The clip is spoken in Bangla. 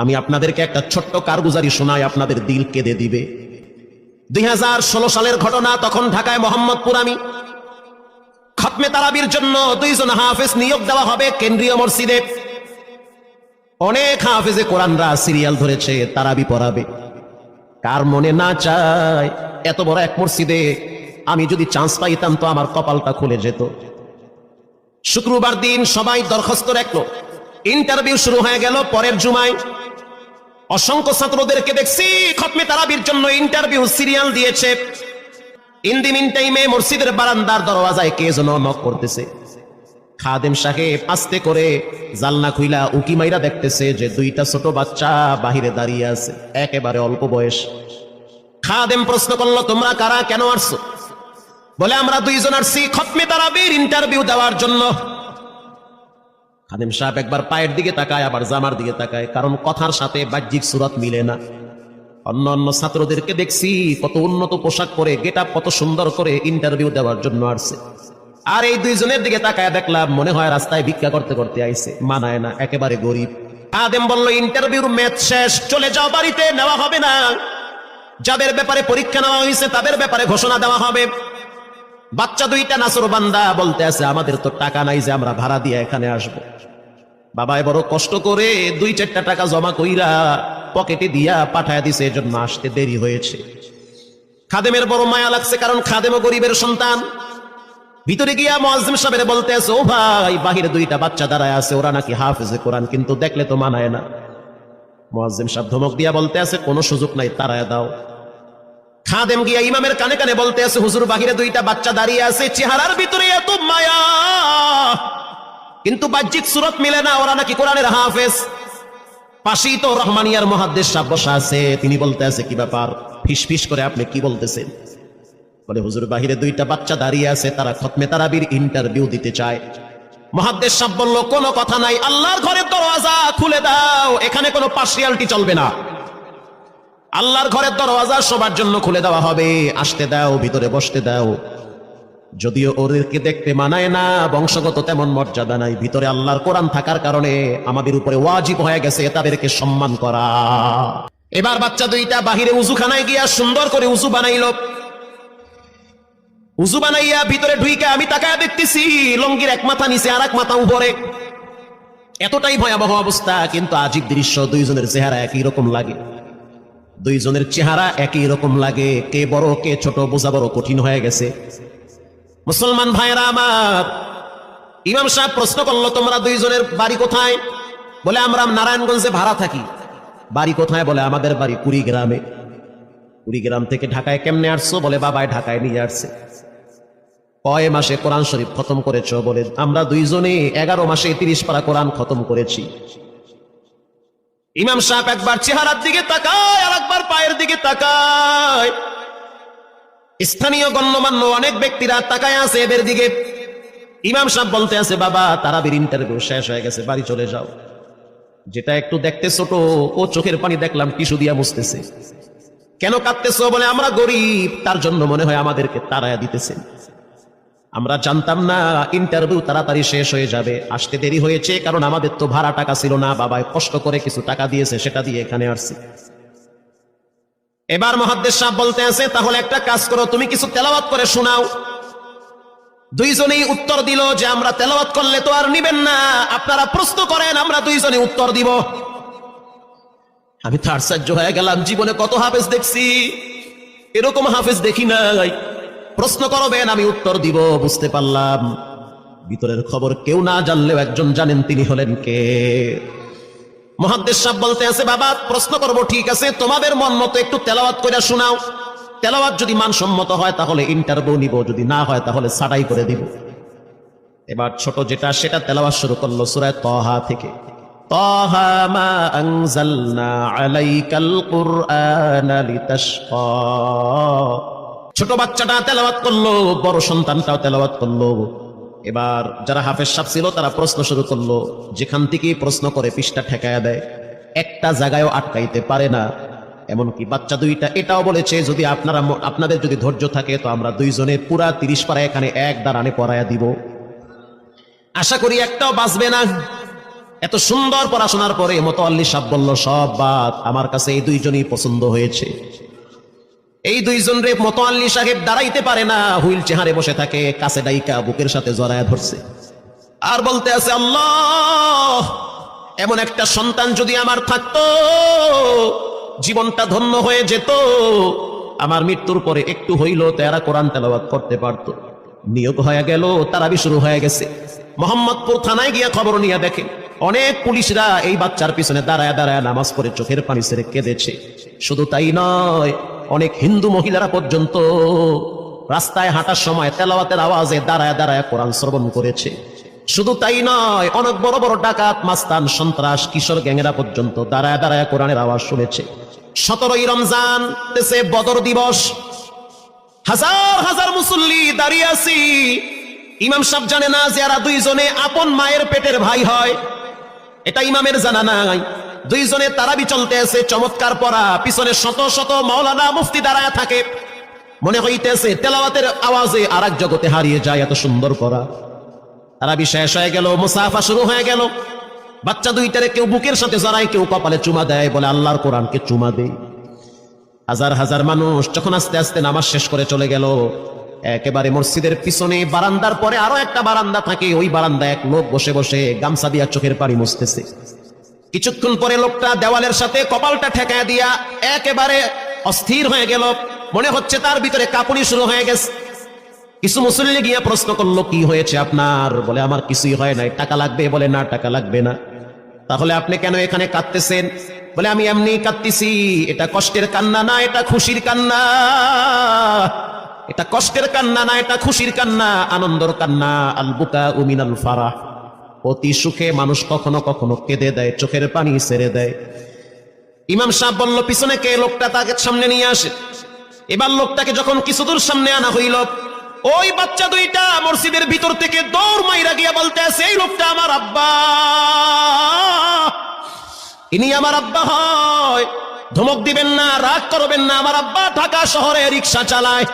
আমি আপনাদেরকে একটা ছোট্ট কারগুজারি শোনাই, আপনাদের দিল কেঁদে দিবে। 2016 সালের ঘটনা। তখন ঢাকায় মোহাম্মদপুর আমি খতমে তারাবির জন্য 2 জন হাফেজ নিয়োগ দেওয়া হবে কেন্দ্রীয় মসজিদে। অনেক হাফেজে কোরআনরা সিরিয়াল ধরেছে তারাবি পড়াবে। কার মনে না চায় এত বড় এক মসজিদে আমি যদি চান্স পাইতাম তো আমার কপালটা খুলে যেত। শুক্রবার দিন সবাই দরখাস্ত রাখলো, ইন্টারভিউ শুরু হয়ে গেল। পরের জুমায় অসংখ্য ছাত্রদেরকে দেখছি খতমে তারাবির জন্য ইন্টারভিউ সিরিয়াল দিয়েছে। ইন দি মিন টাইমে মসজিদের বারান্দার দরওয়াজায় কে যেন নক করতেছে। খাদেম সাহেব আস্তে করে জালনা খুইলা উকি মাইরা দেখতেছে যে 2টা ছোট বাচ্চা বাহিরে দাঁড়িয়ে আছে, একেবারে অল্প বয়স। খাদেম প্রশ্ন করলো, তোমরা কারা, কেন আসছো? বলে, আমরা 2 জন আসছি খতমে তারাবির ইন্টারভিউ দেওয়ার জন্য। খাদেম সাহেব একবার পায়ের দিকে তাকায়, আবার জামার দিকে তাকায়, কারণ কথার সাথে বাহ্যিক সুরত মিলে না। অন্য অন্য ছাত্রদেরকে দেখছি কত উন্নত পোশাক পরে, গেটআপ কত সুন্দর করে ইন্টারভিউ দেওয়ার জন্য আসছে। আর এই 2 জনের দিকে তাকায় দেখলাম মনে হয় রাস্তায় ভিক্ষা করতে করতে আইছে, মানায় না, একেবারে গরিব। খাদেম বলল, ইন্টারভিউর ম্যাচ শেষ, চলে যাও বাড়িতে, নেওয়া হবে না। যাদের ব্যাপারে পরীক্ষা নেওয়া হয়েছে তাদের ব্যাপারে ঘোষণা দেওয়া হবে। বাচ্চা 2টা নাসর বান্দা বলতে আছে, আমাদের তো টাকা নাই যে আমরা ভাড়া দিয়ে এখানে আসবো। বাবায় বড় কষ্ট করে 2-4টা টাকা জমা কইরা পকেটে দিয়া পাঠায় দিছে, এজন্য আসতে দেরি হয়েছে। খাদেমের বড় মায়া লাগছে, কারণ খাদেমও গরিবের সন্তান। ভিতরে গিয়া মুয়াজ্জিম সাহেবের বলতে আছে, ও ভাই, বাহিরে 2টা বাচ্চা দাঁড়ায় আছে, ওরা নাকি হাফেজে কোরআন, কিন্তু দেখলে তো মানায় না। মুয়াজ্জিম সাহেব ধমক দিয়া বলতে আছে, কোনো সুযোগ নাই, তাড়ায় দাও। খাদেম গিয়া ইমামের কানে কানে বলতে আছে, হুজুর, বাহিরে 2টা বাচ্চা দাঁড়িয়ে আছে, চেহারার ভিতরে এত মায়া, কিন্তু বাহ্যিক সুরত মিলে না, ওরা নাকি কোরআনের হাফেজ। পাশেই তো রহমানিয়ার মুহাদ্দিস সাহেব বসা আছে, তিনি বলতে আছে, কি ব্যাপার, ফিসফিস করে আপনি কি বলতেছেন? বলে, হুজুর, বাহিরে 2টা বাচ্চা দাঁড়িয়ে আছে, তারা খতমে তারাবির ইন্টারভিউ দিতে চায়। মুহাদ্দিস সাহেব বলল, কোনো কথা নাই, আল্লাহর ঘরের দরওয়াজা খুলে দাও, এখানে কোনো পার্সিয়ালিটি চলবে না। আল্লাহর ঘরের দরওয়াজা সবার জন্য খুলে দেওয়া হবে, আসতে দাও, ভিতরে বসতে দাও। যদিও ওদেরকে দেখতে মানায় না, বংশগত তেমন মর্যাদা নাই, ভিতরে আল্লাহর কোরআন থাকার কারণে আমাদের উপরে ওয়াজিব হয়ে গেছে তাদেরকে সম্মান করা। এবার বাচ্চা 2টা বাহিরে উজুখানায় গিয়া সুন্দর করে উজু বানাইল। উজু বানাইয়া ভিতরে ঢুইকা আমি তাকায় দেখতেছি লঙ্গির এক মাথা নিচে আর এক মাথা উপরে, এতটাই ভয়াবহ অবস্থা। কিন্তু আজীব দৃশ্য, 2 জনের চেহারা একই রকম লাগে। 2 জনের চেহারা একই রকম লাগে, কে বড় কে ছোট বোঝা বড় কঠিন হয়ে গেছে। মুসলমান ভাইরা আমার, ইমাম সাহেব প্রশ্ন করলো, তোমরা 2 জনের বাড়ি কোথায়? বলে, আমরা নারায়ণগঞ্জে ভাড়া থাকি। বাড়ি কোথায়? বলে, আমাদের বাড়ি কুড়িগ্রামে। কুড়িগ্রাম থেকে ঢাকায় কেমনে আসছো? বলে, বাবাই ঢাকায় নিয়ে আসছে। কয় মাসে কোরআন শরীফ খতম করেছো? বলে, আমরা 2 জনে 11 মাসে 30 পারা কোরআন খতম করেছি। ইমাম সাহেব একবার চেহারার দিকে তাকায় আর একবার পায়ের দিকে তাকায়। স্থানীয় গণ্যমান্য অনেক ব্যক্তিরা তাকায় আছে এদের দিকে। ইমাম সাহেব বলতে আছে, বাবা, তারাবির ইন্টারভিউ শেষ হয়ে গেছে, বাড়ি চলে যাও। যেটা একটু দেখতে ছোট, ও চোখের পানি দেখলাম টিস্যু দিয়া মুছতেছে। কেন কাঁদতেছো? বলে, আমরা গরিব, তার জন্য মনে হয় আমাদেরকে তাড়ায়া দিতেছে। আমরা জানতাম না ইন্টারভিউ তাড়াতাড়ি শেষ হয়ে যাবে, আসতে দেরি হয়েছে, কারণ আমাদের তো ভাড়া টাকা ছিল না, বাবাই কষ্ট করে কিছু টাকা দিয়েছে, সেটা দিয়ে এখানে আসছি। এবার মুহাদ্দিস সাহেব বলতে আছে, তাহলে একটা কাজ করো, তুমি কিছু তেলাওয়াত করে শোনাও। 2 জনেই উত্তর দিল যে, আমরা তেলাওয়াত করলে তো আর নিবেন না, আপনারা প্রশ্ন করেন, আমরা 2 জনে উত্তর দিব। আমি তো আশ্চর্য হয়ে গেলাম, জীবনে কত হাফেজ দেখছি, এরকম হাফেজ দেখি নাই। প্রশ্ন করবেন, আমি উত্তর দিব। বুঝতে পারলাম ভিতরের খবর কেউ না জানলেও একজন জানেন, তিনি হলেন কে? মুহাদ্দিস সাহেব বলতে আছে, বাবা, প্রশ্ন করব, ঠিক আছে, তোমাদের মন মতো একটু তেলাওয়াত করে শোনাও। তেলাওয়াত যদি মানসম্মত হয় তাহলে ইন্টারভিউ নিব, যদি না হয় তাহলে ছাঁটাই করে দিব। এবার ছোট যেটা সেটা তেলাওয়াত শুরু করলো সূরা তাহা থেকে। তাহা মা আনজালনা আলাইকাল কুরআনা লিতাশকা। ছোট বাচ্চাটা তেলাওয়াত করলো, বড় সন্তানটাও তেলাওয়াত করলো। এবার যারা হাফেজ সাহেব ছিল তারা প্রশ্ন শুরু করলো। যেখান থেকে প্রশ্ন করে পৃষ্ঠা ঠেকায়া দেয়, একটা জায়গায়ও আটকাইতে পারে না। এমনকি বাচ্চা 2টা এটাও বলেছে, যদি আপনাদের যদি ধৈর্য থাকে তো আমরা 2 জনে পুরা 30 পারা এখানে এক দাঁড়ানে পড়ায়া দিব। আশা করি একটাও বাঁচবে না। এত সুন্দর পড়াশোনার পরে মোতাল্লি সাহেব বলল সব বাদ, আমার কাছে এই দুইজনই পছন্দ হয়েছে। এই দুইজন রে মোতাল্লি সাহেব দাঁড়াইতে পারে না, হুইল চেহারে বসে থাকে, কাছে ডাইকা বুকের সাথে জড়ায় ধরছে আর বলতে আছে, আল্লাহ, এমন একটা সন্তান যদি আমার থাকতো জীবনটা ধন্য হয়ে যেত, আমার মৃত্যুর পরে একটু হইল তারা কোরআন তেলাওয়াত করতে পারত। নিয়োগ হয়ে গেল, তারাবি শুরু হয়ে গেছে। মোহাম্মদপুর থানায় গিয়ে খবর নিয়ে দেখে অনেক পুলিশরা এই বাচ্চার পিছনে দাঁড়ায় দাঁড়ায় নামাজ পড়ে চোখের পানি ছেড়ে কেঁদেছে। শুধু তাই নয়, অনেক হিন্দু মহিলারা পর্যন্ত রাস্তায় হাঁটার সময় তেলাওয়াতের আওয়াজে দাঁড়ায় দাঁড়ায় কোরআন শ্রবণ করেছে। শুধু তাই নয়, অনেক বড় বড় ডাকাত, মাস্তান, সন্ত্রাস, কিশোর গ্যাংরা পর্যন্ত দাঁড়ায় দাঁড়ায় কোরআনের আওয়াজ শুনেছে। 17ই রমজান দেশে বদর দিবস, হাজার হাজার মুসল্লি দাঁড়িয়ে আছি। ইমাম সাহেব জানে না যে এরা দুইজনে আপন মায়ের পেটের ভাই হয়, এটা ইমামের জানা নাই। দুইজনে তারাবি চলতে আছে, চমৎকার পড়া, পিছনে শত শত মাওলানা মুফতি দাঁড়ায় থাকে। মনে হইতেছে তেলাওয়াতের আওয়াজে আর এক জগতে হারিয়ে যায়, এত সুন্দর পড়া। তারাবি শেষ হয়ে গেল, মুসাফা শুরু হয়ে গেল। বাচ্চা দুইটারে কেউ বুকের সাথে জড়ায়, কেউ কপালে চুমা দেয়, বলে আল্লাহর কোরআনকে চুমা দেয়। হাজার হাজার মানুষ যখন আস্তে আস্তে নামাজ শেষ করে চলে গেল, একেবারে মসজিদের পিছনে বারান্দার পরে আরো একটা বারান্দা থাকে, ওই বারান্দায় এক লোক বসে বসে গামছা দিয়া চোখের পানি মুছতেছে। কিছুক্ষণ পরে লোকটা দেওয়ালের সাথে কপালটা ঠেকায় দিয়া একেবারে অস্থির হয়ে গেল, মনে হচ্ছে তার ভিতরে কাঁপুনি শুরু হয়ে গেছে। কিছু মুসল্লি গিয়া প্রশ্ন করলো, কি হয়েছে আপনার? বলে আমার কিছুই হয় নাই। টাকা লাগবে? বলে না, টাকা লাগবে না। তাহলে আপনি কেন এখানে কাঁদতেছেন? বলে আমি এমনি কাঁদতেছি, এটা কষ্টের কান্না না, এটা খুশির কান্না। এটা কষ্টের কান্না না, এটা খুশির কান্না, আনন্দর কান্না। আল বুকা মিনাল ফারাহ, অতি সুখে মানুষ কখনো কখনো কেঁদে দেয়, চোখের পানি ছেড়ে দেয়। ইমাম সাহেব বলল, পিছনে কে? লোকটা তাকে সামনে নিয়ে আসে। এবার লোকটাকে যখন কিছু দূর সামনে আনা হইল, ওই বাচ্চা দুইটা মসজিদের ভিতর থেকে দৌড় মাইরা গিয়া বলতে আছে, এই লোকটা আমার আব্বা, ইনি আমার আব্বা হয়। ধমক দিবেন না, রাগ করবেন না, আমার আব্বা ঢাকা শহরে রিক্সা চালায়।